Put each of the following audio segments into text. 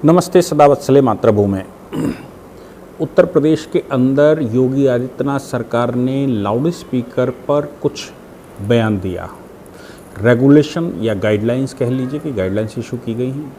नमस्ते सदावत्सले मातृभूमि। उत्तर प्रदेश के अंदर योगी आदित्यनाथ सरकार ने लाउड स्पीकर पर कुछ बयान दिया। रेगुलेशन या गाइडलाइंस कह लीजिए कि गाइडलाइंस इशू की गई हैं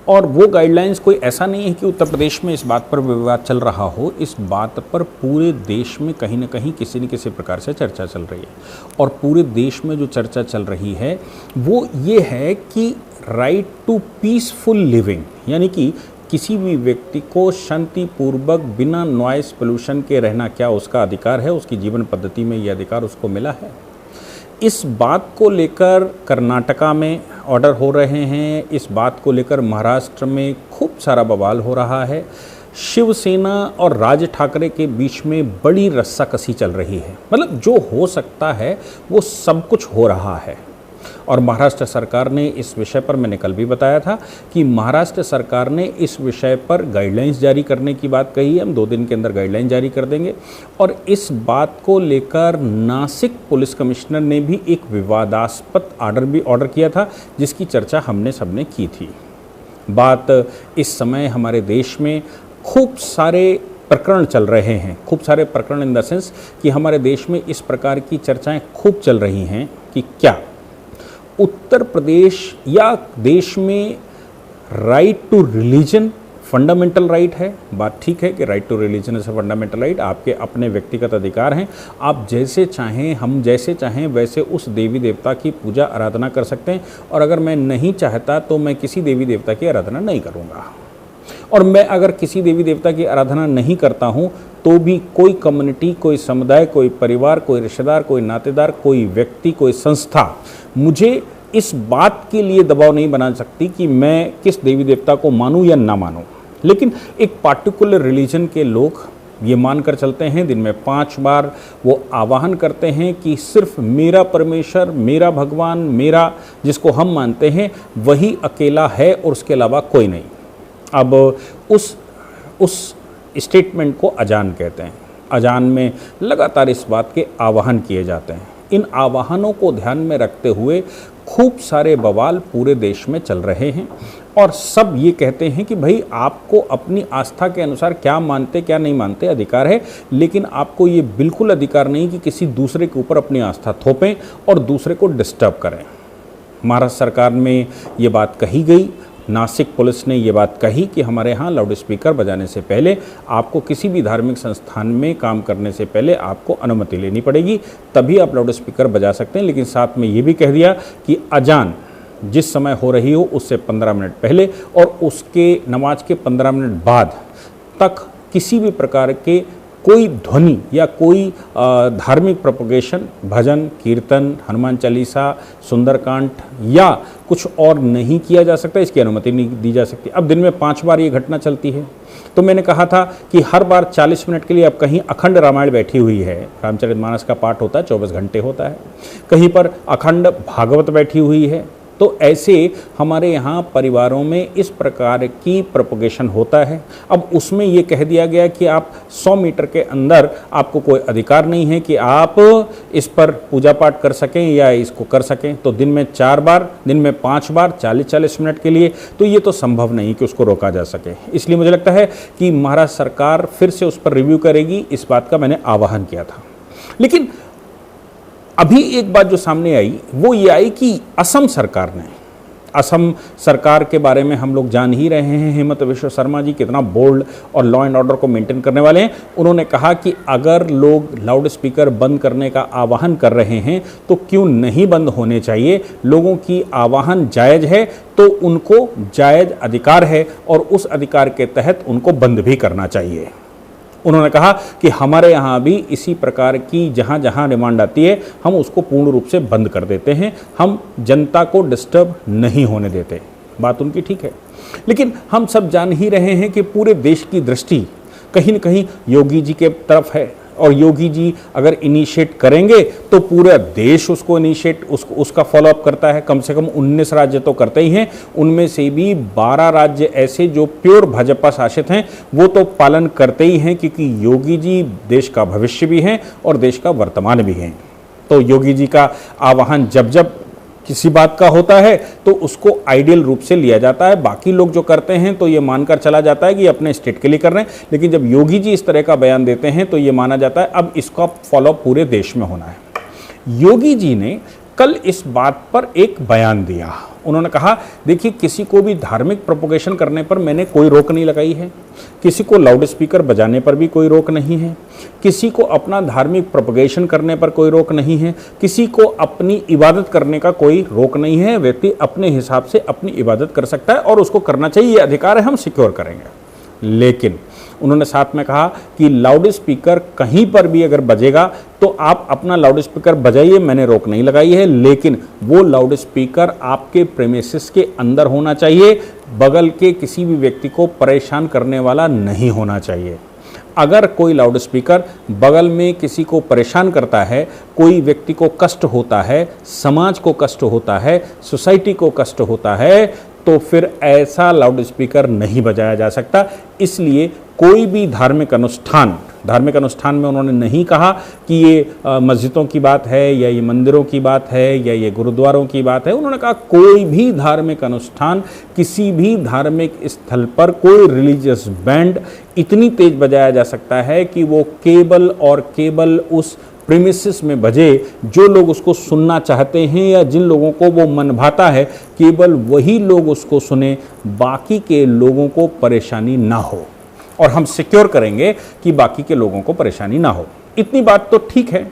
और वो गाइडलाइंस कोई ऐसा नहीं है कि उत्तर प्रदेश में इस बात पर विवाद चल रहा हो। इस बात पर पूरे देश में कहीं ना कहीं किसी न किसी प्रकार से चर्चा चल रही है और पूरे देश में जो चर्चा चल रही है वो ये है कि राइट टू पीसफुल लिविंग, यानी कि किसी भी व्यक्ति को शांतिपूर्वक बिना नॉइस पोल्यूशन के रहना क्या उसका अधिकार है, उसकी जीवन पद्धति में ये अधिकार उसको मिला है। इस बात को लेकर कर्नाटका में ऑर्डर हो रहे हैं, इस बात को लेकर महाराष्ट्र में खूब सारा बवाल हो रहा है। शिवसेना और राज ठाकरे के बीच में बड़ी रस्साकसी चल रही है। मतलब जो हो सकता है वो सब कुछ हो रहा है और महाराष्ट्र सरकार ने इस विषय पर, मैंने कल भी बताया था कि महाराष्ट्र सरकार ने इस विषय पर गाइडलाइंस जारी करने की बात कही है। हम 2 दिन के अंदर गाइडलाइन जारी कर देंगे और इस बात को लेकर नासिक पुलिस कमिश्नर ने भी एक विवादास्पद ऑर्डर किया था जिसकी चर्चा हमने सबने की थी। बात इस समय हमारे देश में खूब सारे प्रकरण चल रहे हैं, खूब सारे प्रकरण इन द सेंस कि हमारे देश में इस प्रकार की चर्चाएं खूब चल रही हैं कि क्या उत्तर प्रदेश या देश में right to religion fundamental right है। बात ठीक है कि right to religion is a fundamental right, आपके अपने व्यक्तिगत अधिकार हैं। आप जैसे चाहें, हम जैसे चाहें वैसे उस देवी देवता की पूजा आराधना कर सकते हैं और अगर मैं नहीं चाहता तो मैं किसी देवी देवता की आराधना नहीं करूँगा। और मैं अगर किसी देवी देवता की आराधना नहीं करता हूँ तो भी कोई कम्युनिटी, कोई समुदाय, कोई परिवार, कोई रिश्तेदार, कोई नातेदार, कोई व्यक्ति, कोई संस्था मुझे इस बात के लिए दबाव नहीं बना सकती कि मैं किस देवी देवता को मानूं या ना मानूं। लेकिन एक पार्टिकुलर रिलीजन के लोग ये मानकर चलते हैं, दिन में 5 बार वो आवाहन करते हैं कि सिर्फ मेरा परमेश्वर, मेरा भगवान, मेरा जिसको हम मानते हैं वही अकेला है और उसके अलावा कोई नहीं। अब उस स्टेटमेंट को अजान कहते हैं। अजान में लगातार इस बात के आवाहन किए जाते हैं। इन आवाहनों को ध्यान में रखते हुए खूब सारे बवाल पूरे देश में चल रहे हैं और सब ये कहते हैं कि भाई आपको अपनी आस्था के अनुसार क्या मानते क्या नहीं मानते अधिकार है, लेकिन आपको ये बिल्कुल अधिकार नहीं कि किसी दूसरे के ऊपर अपनी आस्था थोपें और दूसरे को डिस्टर्ब करें। महाराष्ट्र सरकार में ये बात कही गई, नासिक पुलिस ने ये बात कही कि हमारे यहाँ लाउड स्पीकर बजाने से पहले आपको किसी भी धार्मिक संस्थान में काम करने से पहले आपको अनुमति लेनी पड़ेगी, तभी आप लाउड स्पीकर बजा सकते हैं। लेकिन साथ में ये भी कह दिया कि अजान जिस समय हो रही हो उससे 15 मिनट पहले और उसके नमाज के 15 मिनट बाद तक किसी भी प्रकार के कोई ध्वनि या कोई धार्मिक प्रोपगेशन, भजन, कीर्तन, हनुमान चालीसा, सुंदरकांड या कुछ और नहीं किया जा सकता, इसकी अनुमति नहीं दी जा सकती। अब दिन में 5 बार ये घटना चलती है तो मैंने कहा था कि हर बार 40 मिनट के लिए अब कहीं अखंड रामायण बैठी हुई है, रामचरितमानस का पाठ होता है, 24 घंटे होता है, कहीं पर अखंड भागवत बैठी हुई है। तो ऐसे हमारे यहाँ परिवारों में इस प्रकार की प्रोपगेशन होता है। अब उसमें ये कह दिया गया कि आप 100 मीटर के अंदर आपको कोई अधिकार नहीं है कि आप इस पर पूजा पाठ कर सकें या इसको कर सकें। तो दिन में 4 बार, दिन में 5 बार, 40-40 मिनट के लिए, तो ये तो संभव नहीं कि उसको रोका जा सके। इसलिए मुझे लगता है कि महाराष्ट्र सरकार फिर से उस पर रिव्यू करेगी, इस बात का मैंने आह्वान किया था। लेकिन अभी एक बात जो सामने आई वो ये आई कि असम सरकार के बारे में हम लोग जान ही रहे हैं। हेमंत बिश्व शर्मा जी कितना बोल्ड और लॉ एंड ऑर्डर को मेंटेन करने वाले हैं। उन्होंने कहा कि अगर लोग लाउड स्पीकर बंद करने का आह्वान कर रहे हैं तो क्यों नहीं बंद होने चाहिए। लोगों की आह्वान जायज़ है तो उनको जायज़ अधिकार है और उस अधिकार के तहत उनको बंद भी करना चाहिए। उन्होंने कहा कि हमारे यहाँ भी इसी प्रकार की जहाँ जहाँ डिमांड आती है हम उसको पूर्ण रूप से बंद कर देते हैं, हम जनता को डिस्टर्ब नहीं होने देते। बात उनकी ठीक है, लेकिन हम सब जान ही रहे हैं कि पूरे देश की दृष्टि कहीं न कहीं योगी जी के तरफ है और योगी जी अगर इनिशिएट करेंगे तो पूरा देश उसको उसका फॉलोअप करता है। कम से कम 19 राज्य तो करते ही हैं, उनमें से भी 12 राज्य ऐसे जो प्योर भाजपा शासित हैं वो तो पालन करते ही हैं, क्योंकि योगी जी देश का भविष्य भी हैं और देश का वर्तमान भी हैं। तो योगी जी का आह्वान जब जब किसी बात का होता है तो उसको आइडियल रूप से लिया जाता है, बाकी लोग जो करते हैं तो ये मानकर चला जाता है कि अपने स्टेट के लिए कर रहे हैं। लेकिन जब योगी जी इस तरह का बयान देते हैं तो ये माना जाता है अब इसका फॉलो पूरे देश में होना है। योगी जी ने कल इस बात पर एक बयान दिया। उन्होंने कहा, देखिए किसी को भी धार्मिक प्रोपोगेशन करने पर मैंने कोई रोक नहीं लगाई है, किसी को लाउड स्पीकर बजाने पर भी कोई रोक नहीं है, किसी को अपना धार्मिक प्रोपोगेशन करने पर कोई रोक नहीं है, किसी को अपनी इबादत करने का कोई रोक नहीं है। व्यक्ति अपने हिसाब से अपनी इबादत कर सकता है और उसको करना चाहिए, ये अधिकार है, हम सिक्योर करेंगे। लेकिन उन्होंने साथ में कहा कि लाउड स्पीकर कहीं पर भी अगर बजेगा तो आप अपना लाउड स्पीकर बजाइए, मैंने रोक नहीं लगाई है, लेकिन वो लाउड स्पीकर आपके प्रेमिसेस के अंदर होना चाहिए, बगल के किसी भी व्यक्ति को परेशान करने वाला नहीं होना चाहिए। अगर कोई लाउड स्पीकर बगल में किसी को परेशान करता है, कोई व्यक्ति को कष्ट होता है, समाज को कष्ट होता है, सोसाइटी को कष्ट होता है, तो फिर ऐसा लाउड स्पीकर नहीं बजाया जा सकता। इसलिए कोई भी धार्मिक अनुष्ठान में उन्होंने नहीं कहा कि ये मस्जिदों की बात है या ये मंदिरों की बात है या ये गुरुद्वारों की बात है। उन्होंने कहा कोई भी धार्मिक अनुष्ठान, किसी भी धार्मिक स्थल पर कोई रिलीजियस बैंड इतनी तेज बजाया जा सकता है कि वो केवल उस प्रीमिसेस में बजे, जो लोग उसको सुनना चाहते हैं या जिन लोगों को वो मन भाता है, केवल वही लोग उसको सुने, बाकी के लोगों को परेशानी ना हो, और हम सिक्योर करेंगे कि बाकी के लोगों को परेशानी ना हो। इतनी बात तो ठीक है।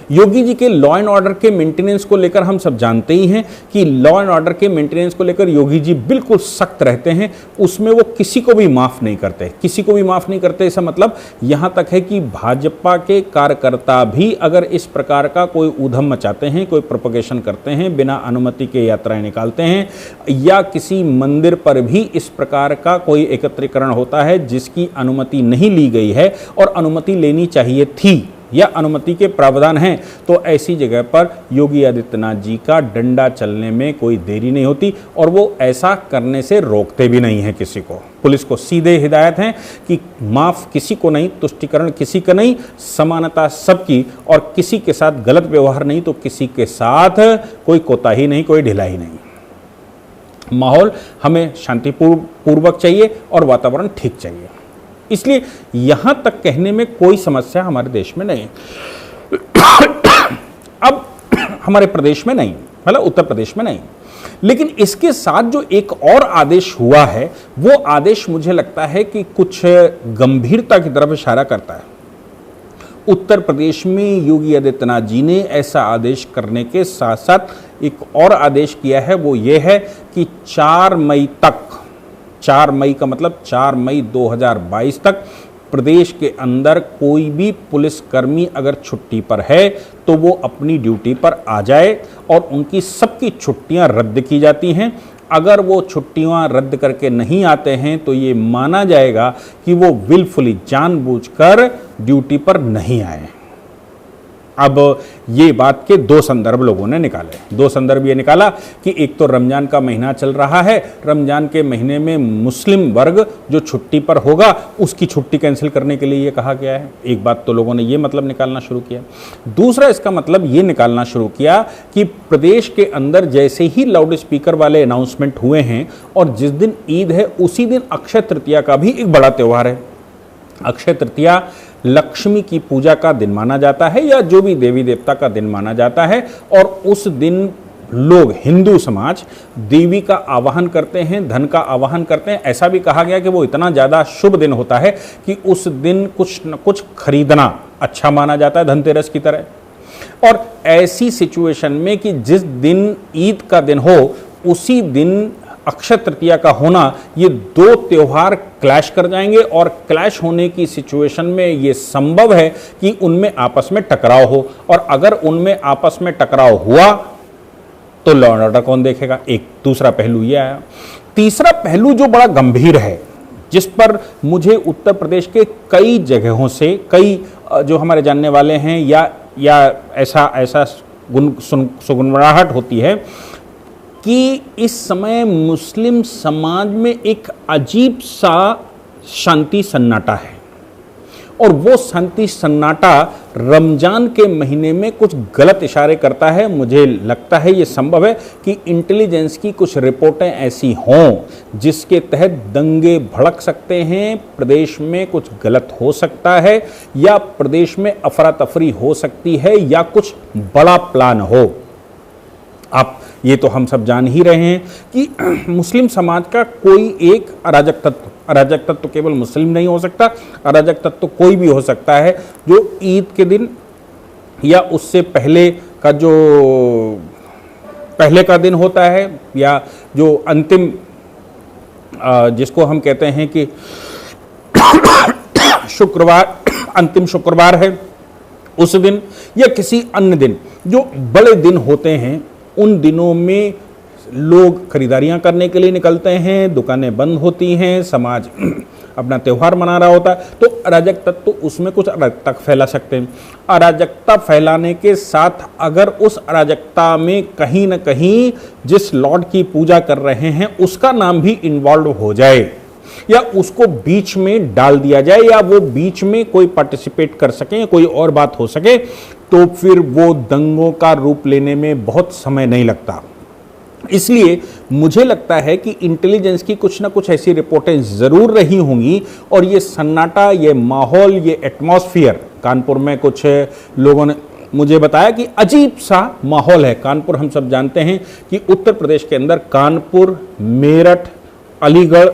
योगी जी के लॉ एंड ऑर्डर के मेंटेनेंस को लेकर हम सब जानते ही हैं कि लॉ एंड ऑर्डर के मेंटेनेंस को लेकर योगी जी बिल्कुल सख्त रहते हैं, उसमें वो किसी को भी माफ़ नहीं करते। किसी को भी माफ़ नहीं करते, इसका मतलब यहाँ तक है कि भाजपा के कार्यकर्ता भी अगर इस प्रकार का कोई ऊधम मचाते हैं, कोई प्रोपगेशन करते हैं, बिना अनुमति के यात्राएं निकालते हैं, या किसी मंदिर पर भी इस प्रकार का कोई एकत्रीकरण होता है जिसकी अनुमति नहीं ली गई है और अनुमति लेनी चाहिए थी या अनुमति के प्रावधान हैं, तो ऐसी जगह पर योगी आदित्यनाथ जी का डंडा चलने में कोई देरी नहीं होती और वो ऐसा करने से रोकते भी नहीं हैं किसी को। पुलिस को सीधे हिदायत है कि माफ़ किसी को नहीं, तुष्टिकरण किसी का नहीं, समानता सबकी, और किसी के साथ गलत व्यवहार नहीं तो किसी के साथ कोई कोताही नहीं, कोई ढिलाई नहीं। माहौल हमें शांतिपूर्वक चाहिए और वातावरण ठीक चाहिए, इसलिए यहां तक कहने में कोई समस्या हमारे देश में नहीं है। अब हमारे प्रदेश में नहीं, मतलब उत्तर प्रदेश में नहीं, लेकिन इसके साथ जो एक और आदेश हुआ है, वो आदेश मुझे लगता है कि कुछ गंभीरता की तरफ इशारा करता है। उत्तर प्रदेश में योगी आदित्यनाथ जी ने ऐसा आदेश करने के साथ साथ एक और आदेश किया है, वो ये है कि 4 मई तक, 4 मई का मतलब 4 मई 2022 तक प्रदेश के अंदर कोई भी पुलिसकर्मी अगर छुट्टी पर है तो वो अपनी ड्यूटी पर आ जाए, और उनकी सबकी छुट्टियां रद्द की जाती हैं। अगर वो छुट्टियां रद्द करके नहीं आते हैं तो ये माना जाएगा कि वो विलफुली, जानबूझकर ड्यूटी पर नहीं आए। अब ये बात के 2 संदर्भ लोगों ने निकाले। 2 संदर्भ ये निकाला कि एक तो रमजान का महीना चल रहा है, रमजान के महीने में मुस्लिम वर्ग जो छुट्टी पर होगा उसकी छुट्टी कैंसिल करने के लिए ये कहा गया है। एक बात तो लोगों ने ये मतलब निकालना शुरू किया। दूसरा इसका मतलब ये निकालना शुरू किया कि प्रदेश के अंदर जैसे ही लाउड स्पीकर वाले अनाउंसमेंट हुए हैं और जिस दिन ईद है उसी दिन अक्षय तृतीया का भी एक बड़ा त्यौहार है। अक्षय तृतीया लक्ष्मी की पूजा का दिन माना जाता है या जो भी देवी देवता का दिन माना जाता है, और उस दिन लोग, हिंदू समाज देवी का आवाहन करते हैं, धन का आवाहन करते हैं। ऐसा भी कहा गया कि वो इतना ज़्यादा शुभ दिन होता है कि उस दिन कुछ न कुछ खरीदना अच्छा माना जाता है, धनतेरस की तरह। और ऐसी सिचुएशन में कि जिस दिन ईद का दिन हो उसी दिन अक्षय तृतीया का होना, ये 2 त्योहार क्लैश कर जाएंगे, और क्लैश होने की सिचुएशन में ये संभव है कि उनमें आपस में टकराव हो, और अगर उनमें आपस में टकराव हुआ तो लॉ एंड ऑर्डर कौन देखेगा। एक दूसरा पहलू ये आया। तीसरा पहलू जो बड़ा गंभीर है, जिस पर मुझे उत्तर प्रदेश के कई जगहों से, कई जो हमारे जानने वाले हैं या ऐसा सुगुनगुनाहट होती है कि इस समय मुस्लिम समाज में एक अजीब सा शांति सन्नाटा है। और वो शांति सन्नाटा रमजान के महीने में कुछ गलत इशारे करता है। मुझे लगता है ये संभव है कि इंटेलिजेंस की कुछ रिपोर्टें ऐसी हों जिसके तहत दंगे भड़क सकते हैं, प्रदेश में कुछ गलत हो सकता है, या प्रदेश में अफरा तफरी हो सकती है, या कुछ बड़ा प्लान हो। आप ये तो हम सब जान ही रहे हैं कि मुस्लिम समाज का कोई एक अराजक तत्व तो केवल मुस्लिम नहीं हो सकता, अराजक तत्व तो कोई भी हो सकता है जो ईद के दिन या उससे पहले का जो पहले का दिन होता है, या जो अंतिम जिसको हम कहते हैं कि शुक्रवार, अंतिम शुक्रवार है उस दिन, या किसी अन्य दिन, जो बड़े दिन होते हैं उन दिनों में लोग खरीदारियां करने के लिए निकलते हैं, दुकानें बंद होती हैं, समाज अपना त्यौहार मना रहा होता है, तो अराजक तत्व तो उसमें कुछ अराजकता फैला सकते हैं। अराजकता फैलाने के साथ अगर उस अराजकता में कहीं ना कहीं जिस लॉर्ड की पूजा कर रहे हैं उसका नाम भी इन्वॉल्व हो जाए, या उसको बीच में डाल दिया जाए, या वो बीच में कोई पार्टिसिपेट कर सके, कोई और बात हो सके, तो फिर वो दंगों का रूप लेने में बहुत समय नहीं लगता। इसलिए मुझे लगता है कि इंटेलिजेंस की कुछ ना कुछ ऐसी रिपोर्टें जरूर रही होंगी, और ये सन्नाटा, ये माहौल, ये एटमॉस्फेयर, कानपुर में कुछ लोगों ने मुझे बताया कि अजीब सा माहौल है। कानपुर हम सब जानते हैं कि उत्तर प्रदेश के अंदर कानपुर, मेरठ, अलीगढ़,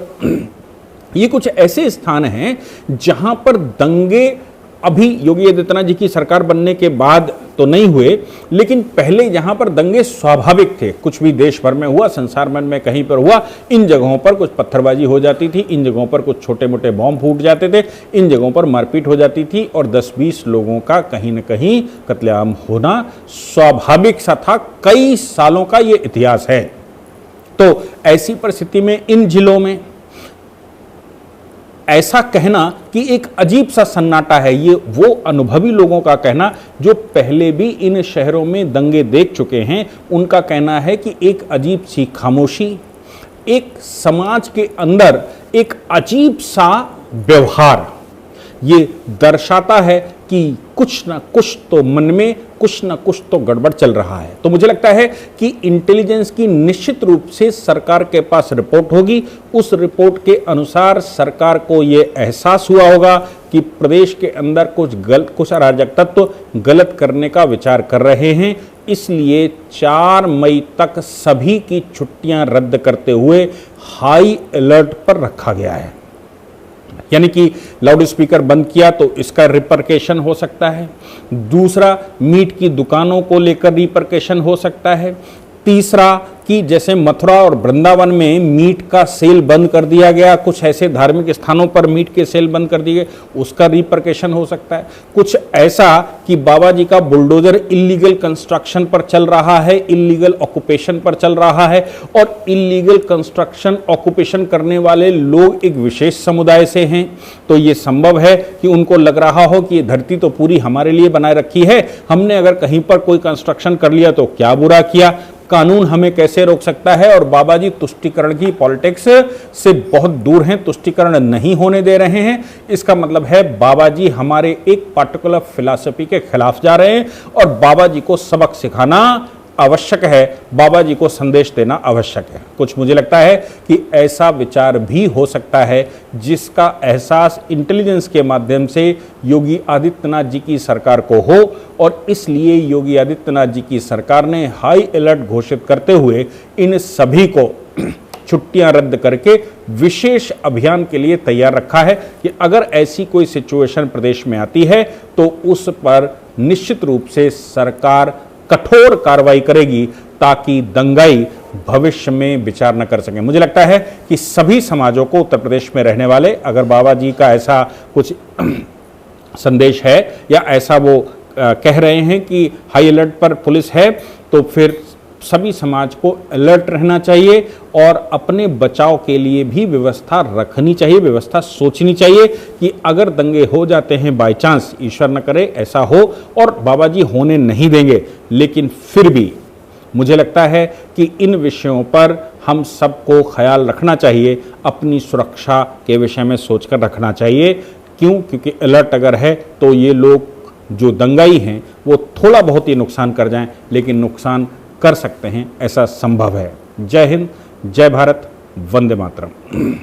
ये कुछ ऐसे स्थान हैं जहां पर दंगे अभी योगी आदित्यनाथ जी की सरकार बनने के बाद तो नहीं हुए, लेकिन पहले यहां पर दंगे स्वाभाविक थे। कुछ भी देश भर में हुआ, संसार भर में कहीं पर हुआ, इन जगहों पर कुछ पत्थरबाजी हो जाती थी, इन जगहों पर कुछ छोटे मोटे बॉम्ब फूट जाते थे, इन जगहों पर मारपीट हो जाती थी, और 10-20 लोगों का कहीं न कहीं कत्लेआम होना स्वाभाविक सा था। कई सालों का ये इतिहास है। तो ऐसी परिस्थिति में इन जिलों में ऐसा कहना कि एक अजीब सा सन्नाटा है, ये वो अनुभवी लोगों का कहना जो पहले भी इन शहरों में दंगे देख चुके हैं, उनका कहना है कि एक अजीब सी खामोशी, एक समाज के अंदर एक अजीब सा व्यवहार, ये दर्शाता है कि कुछ ना कुछ तो मन में कुछ ना कुछ तो गड़बड़ चल रहा है। तो मुझे लगता है कि इंटेलिजेंस की निश्चित रूप से सरकार के पास रिपोर्ट होगी। उस रिपोर्ट के अनुसार सरकार को ये एहसास हुआ होगा कि प्रदेश के अंदर कुछ अराजक तत्व गलत करने का विचार कर रहे हैं। इसलिए 4 मई तक सभी की छुट्टियां रद्द करते हुए हाई अलर्ट पर रखा गया है। यानी कि लाउड स्पीकर बंद किया तो इसका रिपरकेशन हो सकता है। दूसरा, मीट की दुकानों को लेकर रिपरकेशन हो सकता है। तीसरा कि जैसे मथुरा और वृंदावन में मीट का सेल बंद कर दिया गया, कुछ ऐसे धार्मिक स्थानों पर मीट के सेल बंद कर दिए गए, उसका रिपरकेशन हो सकता है। कुछ ऐसा कि बाबा जी का बुलडोजर इलीगल कंस्ट्रक्शन पर चल रहा है, इलीगल ऑक्यूपेशन पर चल रहा है, और इलीगल कंस्ट्रक्शन ऑक्यूपेशन करने वाले लोग एक विशेष समुदाय से हैं। तो ये संभव है कि उनको लग रहा हो कि ये धरती तो पूरी हमारे लिए बनाए रखी है, हमने अगर कहीं पर कोई कंस्ट्रक्शन कर लिया तो क्या बुरा किया, कानून हमें कैसे रोक सकता है। और बाबा जी तुष्टीकरण की पॉलिटिक्स से बहुत दूर हैं, तुष्टीकरण नहीं होने दे रहे हैं। इसका मतलब है बाबा जी हमारे एक पार्टिकुलर फिलॉसफी के खिलाफ जा रहे हैं, और बाबा जी को सबक सिखाना आवश्यक है, बाबा जी को संदेश देना आवश्यक है। कुछ मुझे लगता है कि ऐसा विचार भी हो सकता है जिसका एहसास इंटेलिजेंस के माध्यम से योगी आदित्यनाथ जी की सरकार को हो, और इसलिए योगी आदित्यनाथ जी की सरकार ने हाई अलर्ट घोषित करते हुए इन सभी को छुट्टियां रद्द करके विशेष अभियान के लिए तैयार रखा है कि अगर ऐसी कोई सिचुएशन प्रदेश में आती है तो उस पर निश्चित रूप से सरकार कठोर कार्रवाई करेगी, ताकि दंगाई भविष्य में विचार न कर सकें। मुझे लगता है कि सभी समाजों को, उत्तर प्रदेश में रहने वाले, अगर बाबा जी का ऐसा कुछ संदेश है या ऐसा वो कह रहे हैं कि हाई अलर्ट पर पुलिस है, तो फिर सभी समाज को अलर्ट रहना चाहिए और अपने बचाव के लिए भी व्यवस्था रखनी चाहिए, व्यवस्था सोचनी चाहिए कि अगर दंगे हो जाते हैं, बाय चांस, ईश्वर न करे ऐसा हो, और बाबा जी होने नहीं देंगे, लेकिन फिर भी मुझे लगता है कि इन विषयों पर हम सबको ख्याल रखना चाहिए, अपनी सुरक्षा के विषय में सोचकर रखना चाहिए। क्यों? क्योंकि अलर्ट अगर है तो ये लोग जो दंगाई हैं वो थोड़ा बहुत ही नुकसान कर जाएं, लेकिन नुकसान कर सकते हैं, ऐसा संभव है। जय हिंद, जय भारत, वंदे मातरम।